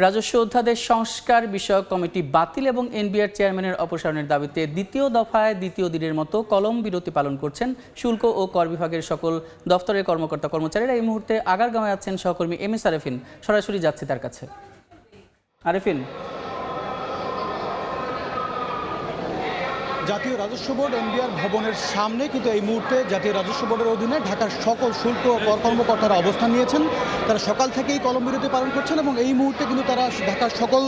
রাজস্ব অধ্যাদেশ সংস্কার বিষয়ক কমিটি বাতিল এবং এনবিআর চেয়ারম্যানের অপসারণের দাবিতে দ্বিতীয় দফায় দ্বিতীয় দিনের মতো কলম বিরতি পালন করছেন শুল্ক ও কর বিভাগের সকল দফতরের কর্মকর্তা কর্মচারীরা। এই মুহূর্তে আগারগাঁওয়ে আছেন সহকর্মী এম এস আরেফিন। সরাসরি যাচ্ছে তার কাছে। আরেফিন, জাতীয় রাজস্ব বোর্ড এনবিআর ভবনের সামনে কিন্তু এই মুহূর্তে জাতীয় রাজস্ব বোর্ডের অধীনে ঢাকার সকল শুল্ক ও কর কর্মকর্তারা অবস্থান নিয়েছেন। তারা সকাল থেকেই কলম বিরতি পালন করছেন এবং এই মুহূর্তে কিন্তু তারা ঢাকার সকল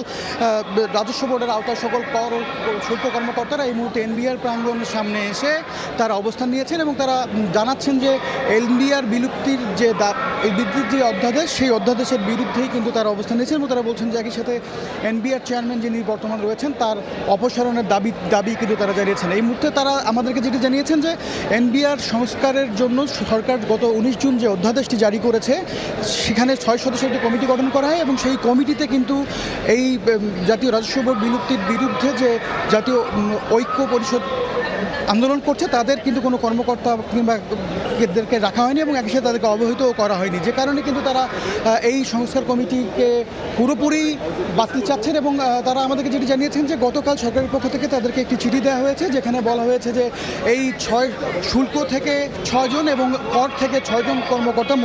রাজস্ব বোর্ডের আওতায় সকল কর ও শুল্ক কর্মকর্তারা এই মুহূর্তে এনবিআর প্রাঙ্গণের সামনে এসে তারা অবস্থান নিয়েছেন এবং তারা জানাচ্ছেন যে এনবিআর বিলুপ্তির যে অধ্যাদেশ, সেই অধ্যাদেশের বিরুদ্ধেই কিন্তু তারা অবস্থান নিয়েছেন এবং তারা বলছেন যে একই সাথে এনবিআর চেয়ারম্যান যিনি বর্তমান রয়েছেন তার অপসারণের দাবি কিন্তু তারা জানিয়েছেন। এই মুহূর্তে তারা আমাদেরকে যেটি জানিয়েছেন যে এনবিআর সংস্কারের জন্য সরকার গত 19 জুন যে অধ্যাদেশটি জারি করেছে সেখানে 6 সদস্যের একটি কমিটি গঠন করা হয় এবং সেই কমিটিতে কিন্তু এই জাতীয় রাজস্ব বোর্ড বিলুপ্তির বিরুদ্ধে যে জাতীয় ঐক্য পরিষদ আন্দোলন করছে তাদের কিন্তু কোনো কর্মকর্তা কিংবা এদেরকে রাখা হয়নি এবং একই সাথে তাদেরকে অবহিতও করা হয়নি, যে কারণে কিন্তু তারা এই সংস্কার কমিটিকে পুরোপুরি বাতিল চাচ্ছেন। এবং তারা আমাদেরকে যেটি জানিয়েছেন যে গতকাল সরকারের পক্ষ থেকে তাদেরকে একটি চিঠি দেওয়া হয়েছে যেখানে বলা হয়েছে যে এই শুল্ক থেকে 6 জন এবং কর থেকে 6 জন কর্মকর্তা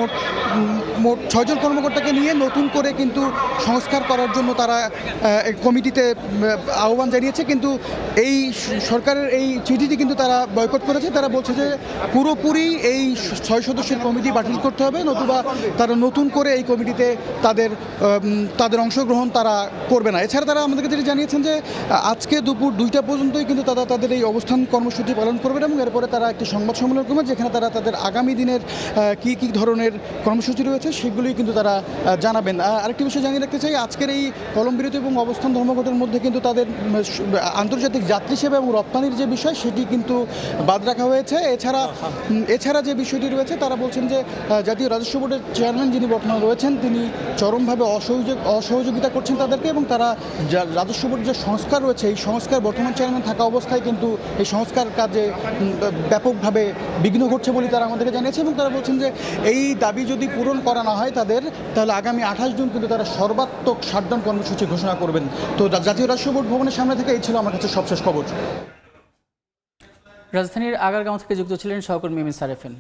মোট 6 জন কর্মকর্তাকে নিয়ে নতুন করে কিন্তু সংস্কার করার জন্য তারা কমিটিতে আহ্বান জানিয়েছে। কিন্তু এই সরকারের এই চিঠিটি কিন্তু তারা বয়কট করেছে। তারা বলছে যে পুরোপুরি এই 6 সদস্যের কমিটি বাতিল করতে হবে, নতুবা তারা নতুন করে এই কমিটিতে তাদের অংশগ্রহণ তারা করবে না। এছাড়া তারা আমাদেরকে যেটি জানিয়েছেন যে আজকে দুপুর 2টা পর্যন্তই কিন্তু তারা তাদের এই অবস্থান কর্মসূচি পালন করবেন এবং এরপরে তারা একটি সংবাদ সম্মেলন করবেন যেখানে তারা তাদের আগামী দিনের কী ধরনের কর্মসূচি রয়েছে সেগুলোই কিন্তু তারা জানাবেন। আরেকটি বিষয় জানিয়ে রাখতে চাই, আজকের এই কলম বিরতি এবং অবস্থান ধর্মঘটের মধ্যে কিন্তু তাদের আন্তর্জাতিক যাত্রী সেবা এবং রপ্তানির যে বিষয় সেটি কিন্তু বাদ রাখা হয়েছে। এছাড়া যে বিষয়টি রয়েছে তারা বলছেন যে জাতীয় রাজস্ব বোর্ডের চেয়ারম্যান যিনি বর্তমানে রয়েছেন তিনি চরমভাবে অসহযোগিতা করছেন তাদেরকে এবং তারা রাজস্ব বোর্ডের যে সংস্কার রয়েছে এই সংস্কার বর্তমান চেয়ারম্যান থাকা অবস্থায় কিন্তু এই সংস্কার কাজে ব্যাপকভাবে বিঘ্ন ঘটছে বলে তারা আমাদেরকে জানিয়েছে এবং তারা বলছেন যে এই দাবি যদি পূরণ করা না হয় তাহলে আগামী 28 জুন কিন্তু তারা সর্বাত্মক শাটডাউন কর্মসূচি ঘোষণা করবেন। তো জাতীয় রাজস্ব বোর্ড ভবনের সামনে থেকে এই ছিল আমার কাছে সবশেষ খবর। রাজধানীর আগারগাঁও থেকে যুক্ত ছিলেন সহকর্মী এম এস আরেফিন।